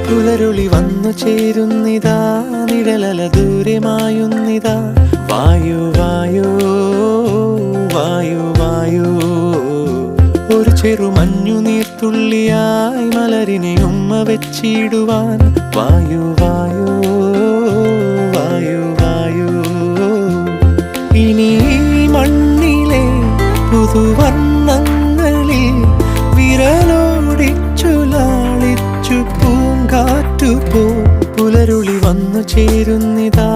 പുലരുളി വന്നു ചേരുന്നിതാ, നിഴലല ദൂരെ മായുന്നിതാ. വായു വായു വായു വായു, ഒരു ചെറു മഞ്ഞു നീർത്തുള്ളിയായി മലരിനെ ഉമ്മ വെച്ചിടുവാൻ. വായു വായു വായു വായു, ഇനി മണ്ണിലെ പുതുവർണ്ണങ്ങളിൽ വിരലോടിച്ചു ലാളിച്ചു പൂങ്കാറ്റുപോ. പുലരുളി വന്നു ചേരുന്നിതാ,